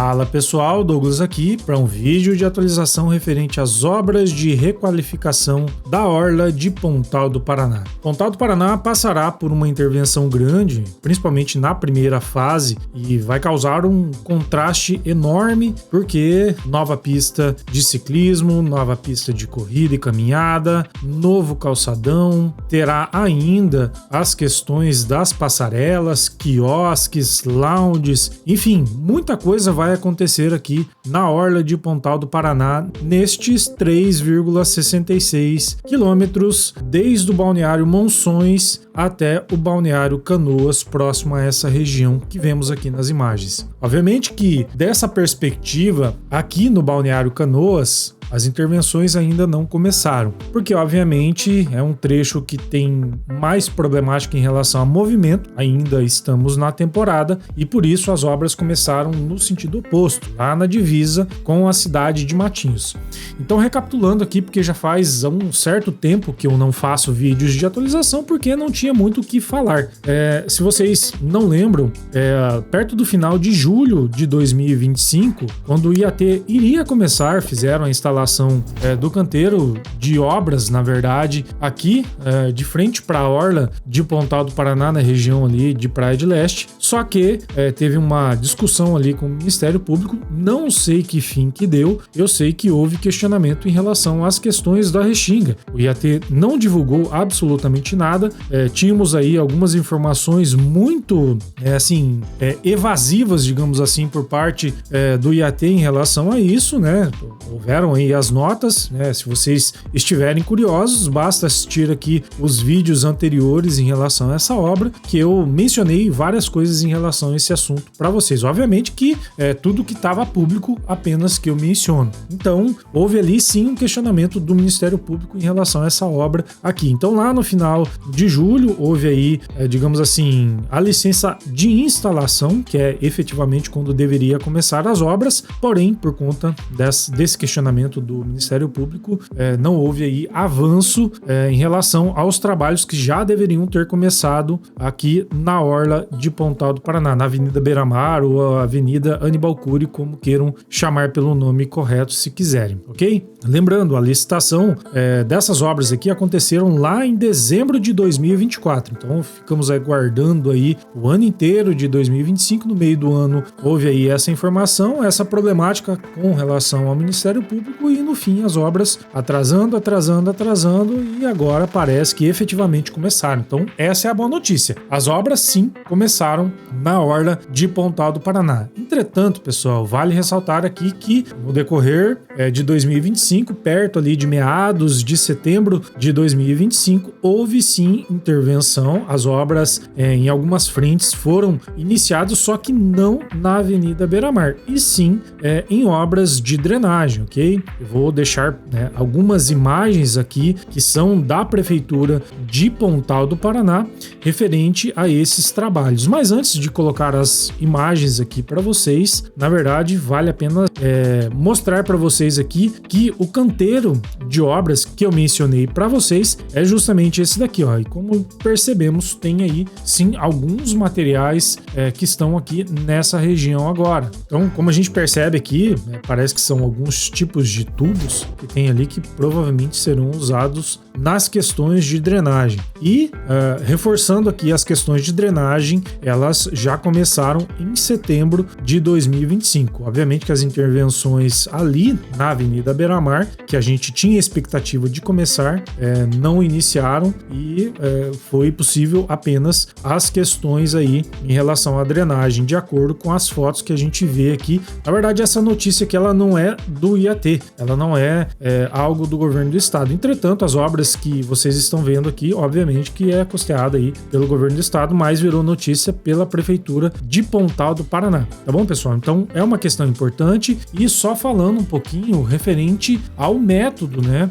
Fala pessoal, Douglas aqui para um vídeo de atualização referente às obras de requalificação da Orla de Pontal do Paraná. Pontal do Paraná passará por uma intervenção grande, principalmente na primeira fase, e vai causar um contraste enorme, porque nova pista de ciclismo, nova pista de corrida e caminhada, novo calçadão, terá ainda as questões das passarelas, quiosques, lounges, enfim, muita coisa vai acontecer aqui na Orla de Pontal do Paraná nestes 3,66 quilômetros desde o balneário Monções até o balneário Canoas, próximo a essa região que vemos aqui nas imagens. Obviamente que dessa perspectiva, aqui no balneário Canoas, as intervenções ainda não começaram, porque obviamente é um trecho que tem mais problemática em relação a movimento, ainda estamos na temporada e por isso as obras começaram no sentido oposto, lá na divisa com a cidade de Matinhos. Então, recapitulando aqui, porque já faz um certo tempo que eu não faço vídeos de atualização porque não tinha muito o que falar. Se vocês não lembram, perto do final de julho de 2025, quando o IAT iria começar, fizeram a instalação do canteiro de obras, na verdade, aqui de frente para a Orla de Pontal do Paraná, na região ali de Praia de Leste, só que teve uma discussão ali com o Ministério Público, não sei que fim que deu, eu sei que houve questionamento em relação às questões da Restinga. O IAT não divulgou absolutamente nada, tínhamos aí algumas informações muito evasivas, digamos assim, por parte do IAT em relação a isso, né? Houveram aí as notas, né? Se vocês estiverem curiosos, basta assistir aqui os vídeos anteriores em relação a essa obra, que eu mencionei várias coisas em relação a esse assunto para vocês. Obviamente que tudo que estava público apenas que eu menciono. Então, houve ali sim um questionamento do Ministério Público em relação a essa obra aqui. Então, lá no final de julho, houve aí, digamos assim, a licença de instalação, que é efetivamente quando deveria começar as obras, porém, por conta desse questionamento do Ministério Público, não houve aí avanço em relação aos trabalhos que já deveriam ter começado aqui na Orla de Pontal do Paraná, na Avenida Beira-Mar ou Avenida Aníbal Cury, como queiram chamar pelo nome correto, se quiserem, ok? Lembrando, a licitação dessas obras aqui aconteceram lá em dezembro de 2024, então ficamos aguardando aí o ano inteiro de 2025, no meio do ano houve aí essa informação, essa problemática com relação ao Ministério Público e no fim as obras atrasando e agora parece que efetivamente começaram. Então essa é a boa notícia. As obras sim começaram na Orla de Pontal do Paraná. Entretanto, pessoal, vale ressaltar aqui que no decorrer de 2025, perto ali de meados de setembro de 2025, houve sim intervenção. As obras em algumas frentes foram iniciadas, só que não na Avenida Beira-Mar, e sim em obras de drenagem, ok? Eu vou deixar algumas imagens aqui que são da Prefeitura de Pontal do Paraná referente a esses trabalhos. Mas antes de colocar as imagens aqui para vocês, na verdade vale a pena mostrar para vocês aqui que o canteiro de obras que eu mencionei para vocês é justamente esse daqui, ó. E como percebemos, tem aí sim alguns materiais que estão aqui nessa região agora. Então, como a gente percebe aqui, parece que são alguns tipos de tubos que tem ali que provavelmente serão usados nas questões de drenagem. E reforçando aqui as questões de drenagem, elas já começaram em setembro de 2025. Obviamente que as intervenções ali na Avenida Beira-Mar, que a gente tinha expectativa de começar, não iniciaram e foi possível apenas as questões aí em relação à drenagem, de acordo com as fotos que a gente vê aqui. Na verdade, essa notícia aqui, ela não é do IAT, ela não é algo do governo do estado. Entretanto, as obras que vocês estão vendo aqui, obviamente que é custeada aí pelo governo do estado, mas virou notícia pela Prefeitura de Pontal do Paraná. Tá bom, pessoal? Então, é uma questão importante. E só falando um pouquinho referente ao método, né?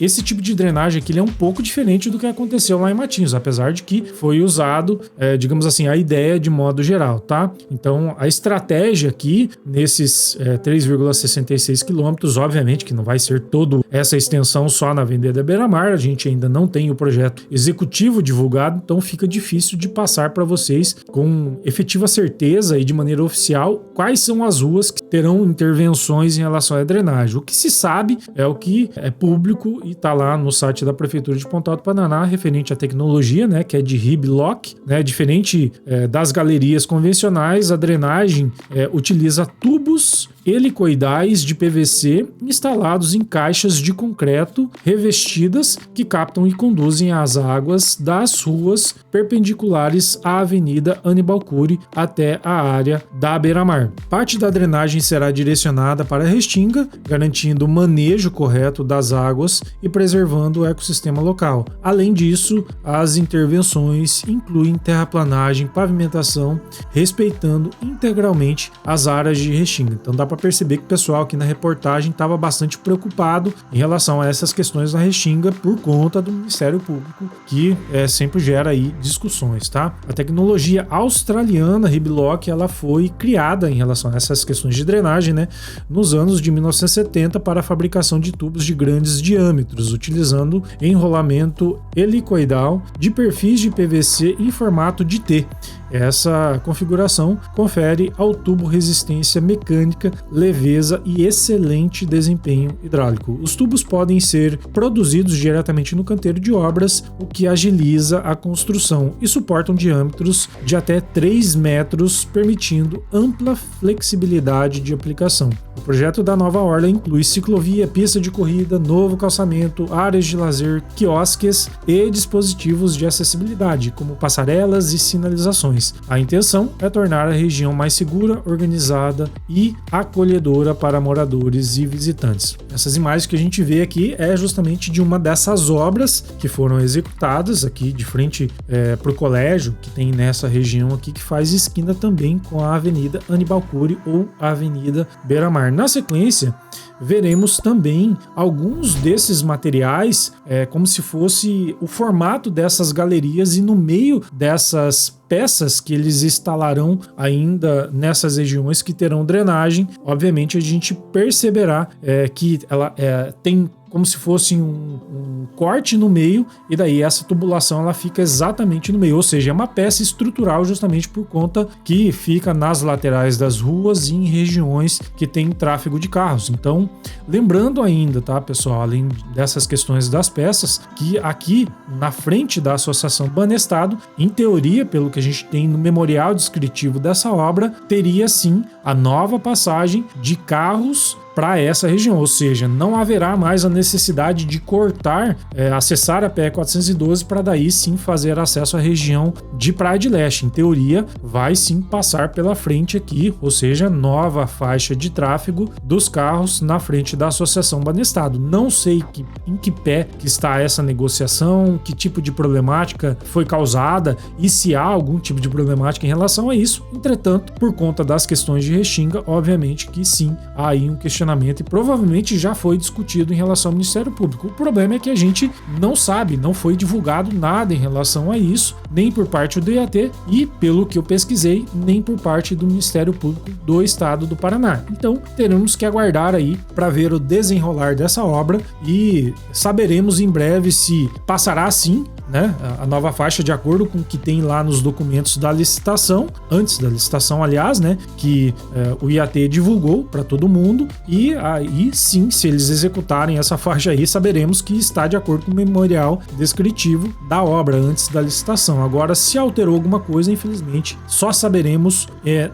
Esse tipo de drenagem aqui ele é um pouco diferente do que aconteceu lá em Matinhos, apesar de que foi usado, digamos assim, a ideia de modo geral, tá? Então, a estratégia aqui, nesses 3,66 quilômetros, obviamente que não vai ser toda essa extensão só na Avenida Beira-Mar, a gente ainda não tem o projeto executivo divulgado, então fica difícil de passar para vocês com efetiva certeza e de maneira oficial inicial, quais são as ruas que terão intervenções em relação à drenagem. O que se sabe é o que é público e está lá no site da Prefeitura de Pontal do Paraná, referente à tecnologia, né, que é de RIB-LOC, né, diferente das galerias convencionais, a drenagem utiliza tubos helicoidais de PVC instalados em caixas de concreto revestidas que captam e conduzem as águas das ruas perpendiculares à Avenida Aníbal Cury até a área da beira-mar. Parte da drenagem será direcionada para a Restinga, garantindo o manejo correto das águas e preservando o ecossistema local. Além disso, as intervenções incluem terraplanagem, pavimentação, respeitando integralmente as áreas de Restinga. Então dá para perceber que o pessoal aqui na reportagem estava bastante preocupado em relação a essas questões da Restinga por conta do Ministério Público, que sempre gera aí discussões, tá? A tecnologia australiana RIB-LOC, ela foi criada em relação a essas questões de drenagem, né, nos anos de 1970 para a fabricação de tubos de grandes diâmetros, utilizando enrolamento helicoidal de perfis de PVC em formato de T. Essa configuração confere ao tubo resistência mecânica, leveza e excelente desempenho hidráulico. Os tubos podem ser produzidos diretamente no canteiro de obras, o que agiliza a construção, e suportam diâmetros de até 3 metros, permitindo ampla flexibilidade de aplicação. O projeto da nova orla inclui ciclovia, pista de corrida, novo calçamento, áreas de lazer, quiosques e dispositivos de acessibilidade, como passarelas e sinalizações. A intenção é tornar a região mais segura, organizada e acolhedora para moradores e visitantes. Essas imagens que a gente vê aqui é justamente de uma dessas obras que foram executadas aqui de frente para o colégio que tem nessa região aqui, que faz esquina também com a Avenida Aníbal Cury ou a Avenida Beira-Mar. Na sequência, veremos também alguns desses materiais como se fosse o formato dessas galerias, e no meio dessas peças que eles instalarão ainda nessas regiões que terão drenagem, obviamente a gente perceberá que ela tem como se fosse um corte no meio, e daí essa tubulação ela fica exatamente no meio, ou seja, é uma peça estrutural justamente por conta que fica nas laterais das ruas e em regiões que tem tráfego de carros. Então, lembrando ainda, tá, pessoal, além dessas questões das peças, que aqui na frente da Associação Banestado, em teoria, pelo que a gente tem no memorial descritivo dessa obra, teria sim a nova passagem de carros para essa região, ou seja, não haverá mais a necessidade de cortar, acessar a PE 412 para daí sim fazer acesso à região de Praia de Leste. Em teoria, vai sim passar pela frente aqui, ou seja, nova faixa de tráfego dos carros na frente da Associação Banestado. Não sei em que pé que está essa negociação, que tipo de problemática foi causada e se há algum tipo de problemática em relação a isso. Entretanto, por conta das questões de Restinga, obviamente que sim, há aí um questionamento e provavelmente já foi discutido em relação ao Ministério Público. O problema é que a gente não sabe, não foi divulgado nada em relação a isso, nem por parte do IAT e, pelo que eu pesquisei, nem por parte do Ministério Público do Estado do Paraná. Então, teremos que aguardar aí para ver o desenrolar dessa obra e saberemos em breve se passará sim, né, a nova faixa de acordo com o que tem lá nos documentos da licitação, antes da licitação, aliás, né, que o IAT divulgou para todo mundo, e aí sim, se eles executarem essa faixa aí, saberemos que está de acordo com o memorial descritivo da obra antes da licitação. Agora, se alterou alguma coisa, infelizmente, só saberemos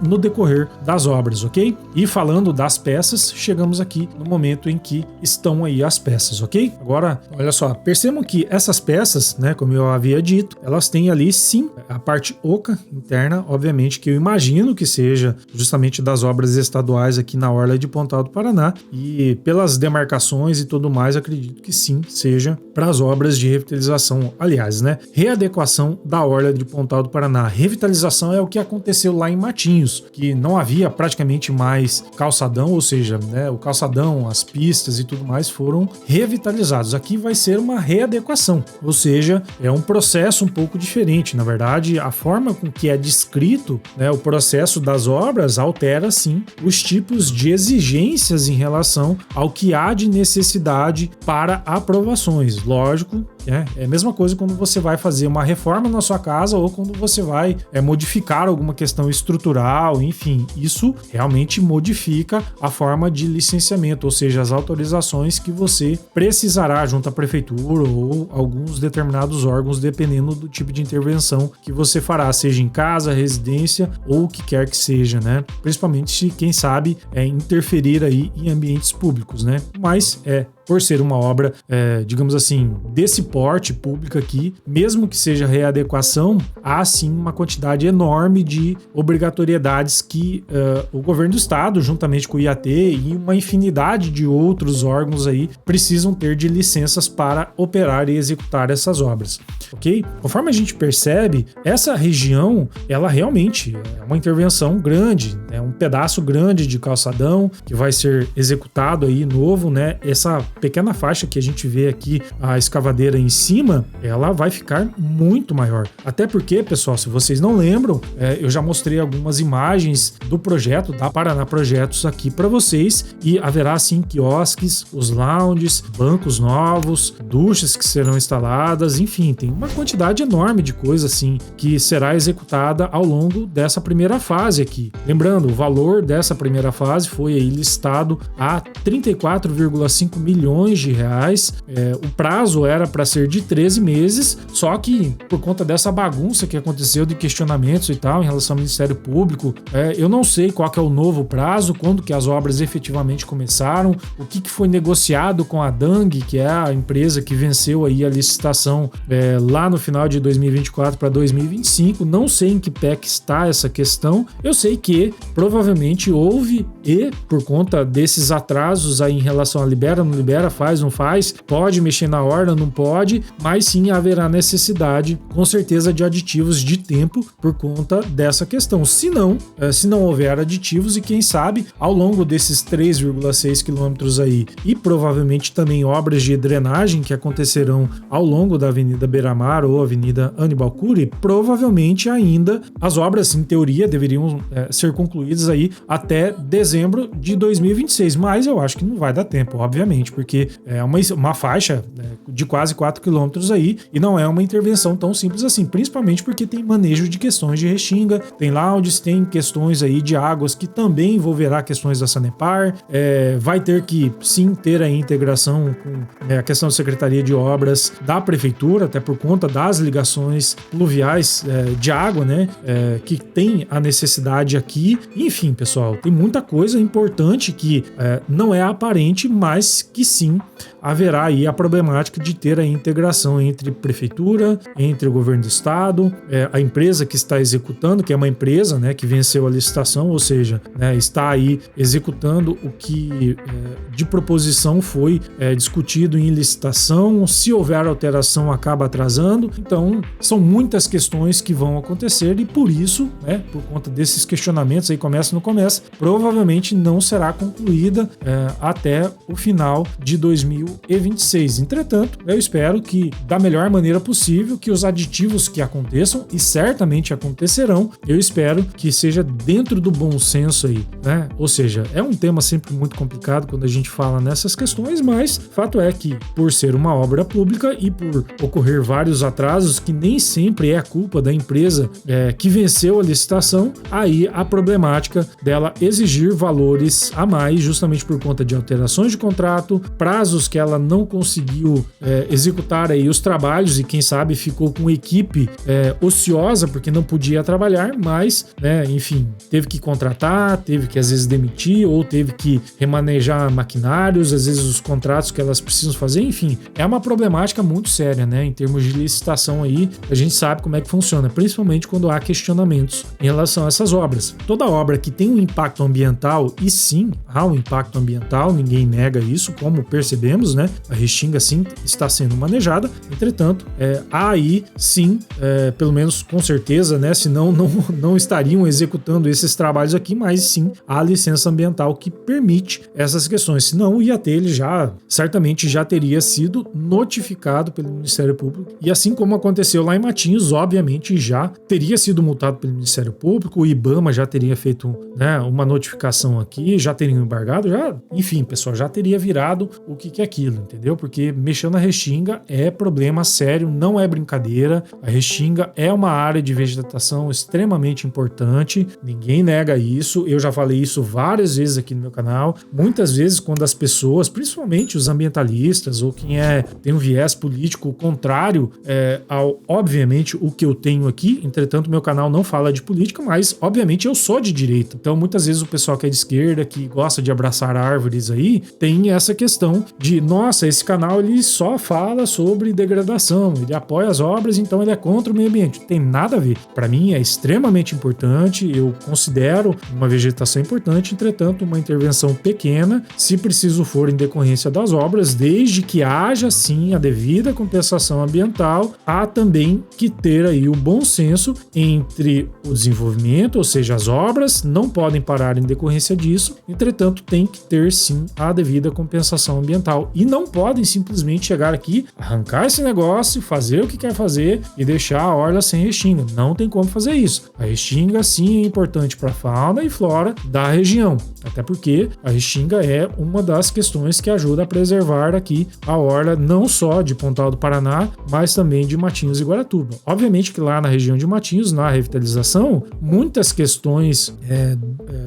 no decorrer das obras, ok? E falando das peças, chegamos aqui no momento em que estão aí as peças, ok? Agora, olha só, percebam que essas peças, né, como eu havia dito, elas têm ali sim a parte oca interna, obviamente que eu imagino que seja justamente das obras estaduais aqui na orla de Pontal do Paraná, e pelas demarcações e tudo mais, acredito que sim, seja para as obras de revitalização, aliás, né, readequação da orla de Pontal do Paraná. Revitalização é o que aconteceu lá em Matinhos, que não havia praticamente mais calçadão, ou seja, né, o calçadão, as pistas e tudo mais foram revitalizados. Aqui vai ser uma readequação, ou seja, é um processo um pouco diferente. Na verdade, a forma com que é descrito, né, o processo das obras altera sim os tipos de exigências em relação ao que há de necessidade para aprovações. Lógico É a mesma coisa quando você vai fazer uma reforma na sua casa ou quando você vai modificar alguma questão estrutural, enfim, isso realmente modifica a forma de licenciamento, ou seja, as autorizações que você precisará junto à prefeitura ou alguns determinados órgãos, dependendo do tipo de intervenção que você fará, seja em casa, residência ou o que quer que seja, né? Principalmente se, quem sabe, interferir aí em ambientes públicos, né? Mas por ser uma obra, digamos assim, desse porte público aqui, mesmo que seja readequação, há sim uma quantidade enorme de obrigatoriedades que o governo do estado, juntamente com o IAT e uma infinidade de outros órgãos aí, precisam ter de licenças para operar e executar essas obras, ok? Conforme a gente percebe, essa região, ela realmente é uma intervenção grande, é um pedaço grande de calçadão que vai ser executado aí novo, né? Essa pequena faixa que a gente vê aqui, a escavadeira em cima, ela vai ficar muito maior. Até porque, pessoal, se vocês não lembram, eu já mostrei algumas imagens do projeto, da Paraná Projetos aqui para vocês, e haverá sim quiosques, os lounges, bancos novos, duchas que serão instaladas, enfim, tem uma quantidade enorme de coisa assim que será executada ao longo dessa primeira fase aqui. Lembrando, o valor dessa primeira fase foi aí listado a 34,5 milhões de reais. O prazo era para ser de 13 meses, só que por conta dessa bagunça que aconteceu de questionamentos e tal em relação ao Ministério Público, eu não sei qual que é o novo prazo, quando que as obras efetivamente começaram, o que foi negociado com a Dang, que é a empresa que venceu aí a licitação lá no final de 2024 para 2025, não sei em que pé que está essa questão. Eu sei que provavelmente houve, e por conta desses atrasos aí em relação a libera, não libera, faz, não faz, pode mexer na ordem, não pode, mas sim haverá necessidade, com certeza, de aditivos de tempo por conta dessa questão. Se não houver aditivos, e quem sabe, ao longo desses 3,6 quilômetros aí, e provavelmente também obras de drenagem que acontecerão ao longo da Avenida Beira-Mar ou Avenida Aníbal Cury, provavelmente ainda as obras, em teoria, deveriam ser concluídas aí até dezembro de 2026, mas eu acho que não vai dar tempo, obviamente, porque é uma faixa de quase 4 quilômetros aí, e não é uma intervenção tão simples assim, principalmente porque tem manejo de questões de restinga, tem lounges, tem questões aí de águas que também envolverá questões da Sanepar, vai ter que sim ter a integração com a questão da Secretaria de Obras da Prefeitura, até por conta das ligações pluviais de água, né, que tem a necessidade aqui. Enfim, pessoal, tem muita coisa importante que não é aparente, mas que sim haverá aí a problemática de ter a integração entre prefeitura, entre o governo do estado, a empresa que está executando, que é uma empresa, né, que venceu a licitação, ou seja, está aí executando o que de proposição foi discutido em licitação. Se houver alteração, acaba atrasando. Então, são muitas questões que vão acontecer, e por isso, por conta desses questionamentos aí, começa ou não começa, provavelmente não será concluída até o final de 2026. Entretanto, eu espero que, da melhor maneira possível, que os aditivos que aconteçam, e certamente acontecerão, eu espero que seja dentro do bom senso aí, né? Ou seja, é um tema sempre muito complicado quando a gente fala nessas questões, mas fato é que, por ser uma obra pública e por ocorrer vários atrasos, que nem sempre é a culpa da empresa que venceu a licitação, aí a problemática dela exigir valores a mais, justamente por conta de alterações de contrato, prazos que ela não conseguiu executar aí os trabalhos, e quem sabe ficou com equipe ociosa porque não podia trabalhar, mas, enfim, teve que contratar, teve que às vezes demitir, ou teve que remanejar maquinários, às vezes os contratos que elas precisam fazer, enfim, é uma problemática muito séria, né, em termos de licitação aí. A gente sabe como é que funciona, principalmente quando há questionamentos em relação a essas obras. Toda obra que tem um impacto ambiental, e sim, há um impacto ambiental, ninguém nega isso, como percebemos, né, a restinga sim está sendo manejada. Entretanto, há aí sim, pelo menos com certeza, né, senão não estariam executando esses trabalhos aqui, mas sim a licença ambiental que permite essas questões. Senão o IAT ele certamente já teria sido notificado pelo Ministério Público, e assim como aconteceu lá em Matinhos, obviamente já teria sido multado pelo Ministério Público, o IBAMA já teria feito, né, uma notificação aqui, já teria embargado, enfim, pessoal, já teria virado o que é aquilo, entendeu? Porque mexer na Restinga é problema sério, não é brincadeira. A Restinga é uma área de vegetação extremamente importante, ninguém nega isso, eu já falei isso várias vezes aqui no meu canal. Muitas vezes quando as pessoas, principalmente os ambientalistas ou quem tem um viés político contrário ao, obviamente, o que eu tenho aqui, entretanto meu canal não fala de política, mas obviamente eu sou de direita. Então muitas vezes o pessoal que é de esquerda, que gosta de abraçar árvores aí, tem essa questão de, nossa, esse canal ele só fala sobre degradação, ele apoia as obras, então ele é contra o meio ambiente. Tem nada a ver. Para mim é extremamente importante, eu considero uma vegetação importante, entretanto uma intervenção pequena, se preciso for em decorrência das obras, desde que haja sim a devida compensação ambiental, há também que ter aí o bom senso entre o desenvolvimento, ou seja, as obras não podem parar em decorrência disso, entretanto tem que ter sim a devida compensação ambiental e não podem simplesmente chegar aqui, arrancar esse negócio, fazer o que quer fazer e deixar a orla sem restinga. Não tem como fazer isso. A restinga sim é importante para a fauna e flora da região, até porque a restinga é uma das questões que ajuda a preservar aqui a orla não só de Pontal do Paraná, mas também de Matinhos e Guaratuba. Obviamente que lá na região de Matinhos, na revitalização, muitas questões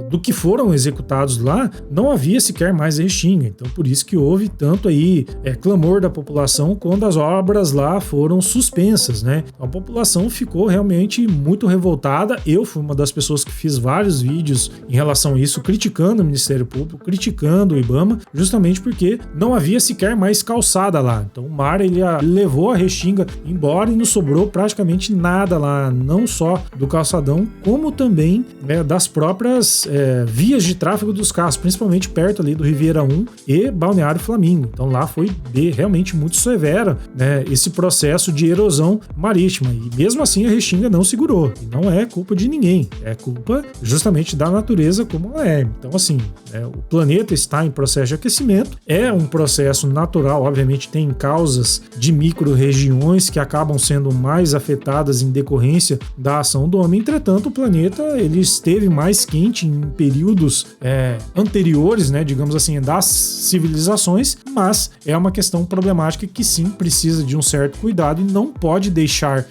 do que foram executados lá, não havia sequer mais restinga. Então por isso que houve tanto aí clamor da população quando as obras lá foram suspensas, né? A população ficou realmente muito revoltada. Eu fui uma das pessoas que fiz vários vídeos em relação a isso, criticando o Ministério Público, criticando o IBAMA, justamente porque não havia sequer mais calçada lá. Então o mar ele levou a restinga embora e não sobrou praticamente nada lá, não só do calçadão, como também das próprias vias de tráfego dos carros, principalmente perto ali do Riviera 1 e Balneário Flamingo. Então lá foi realmente muito severo, né, esse processo de erosão marítima, e mesmo assim a restinga não segurou, e não é culpa de ninguém, é culpa justamente da natureza como ela é. Então assim, o planeta está em processo de aquecimento, é um processo natural, obviamente tem causas de micro-regiões que acabam sendo mais afetadas em decorrência da ação do homem. Entretanto, o planeta ele esteve mais quente em períodos anteriores, né, digamos assim, das civilizações, mas é uma questão problemática que sim precisa de um certo cuidado e não pode deixar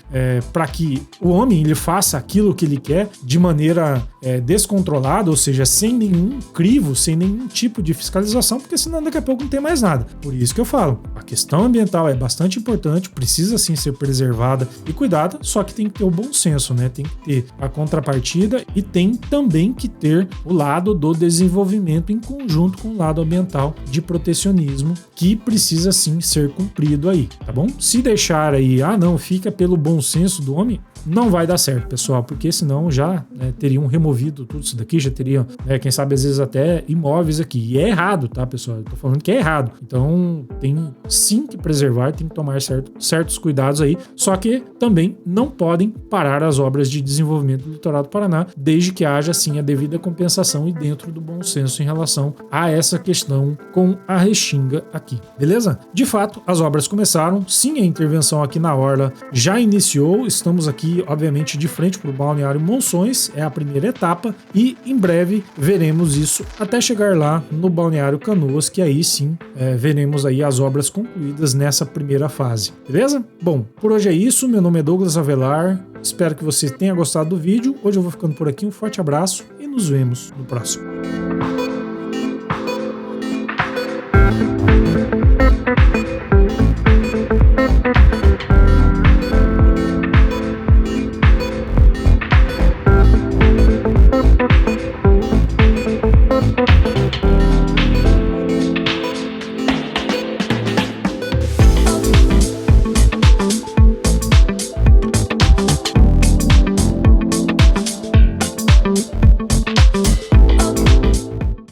para que o homem ele faça aquilo que ele quer de maneira descontrolada, ou seja, sem nenhum crivo, sem nenhum tipo de fiscalização, porque senão daqui a pouco não tem mais nada. Por isso que eu falo, a questão ambiental é bastante importante, precisa sim ser preservada e cuidada, só que tem que ter o bom senso, né? Tem que ter a contrapartida e tem também que ter o lado do desenvolvimento em conjunto com o lado ambiental de protecionismo que precisa sim ser cumprido aí, tá bom? Se deixar aí, não, fica pelo bom senso do homem, não vai dar certo, pessoal, porque senão já teriam removido tudo isso daqui, já teriam, quem sabe às vezes até imóveis aqui. E é errado, tá, pessoal? Eu tô falando que é errado. Então tem sim que preservar, tem que tomar certos cuidados aí, só que também não podem parar as obras de desenvolvimento do litoral do Paraná, desde que haja sim a devida compensação e dentro do bom senso em relação a essa questão com a restinga aqui, beleza? De fato, as obras começaram, sim, a intervenção aqui na orla já iniciou, estamos aqui obviamente de frente para o Balneário Monções, é a primeira etapa, e em breve veremos isso até chegar lá no Balneário Canoas, que aí sim veremos aí as obras concluídas nessa primeira fase, beleza? Bom, por hoje é isso, meu nome é Douglas Avelar, espero que você tenha gostado do vídeo, hoje eu vou ficando por aqui, um forte abraço e nos vemos no próximo.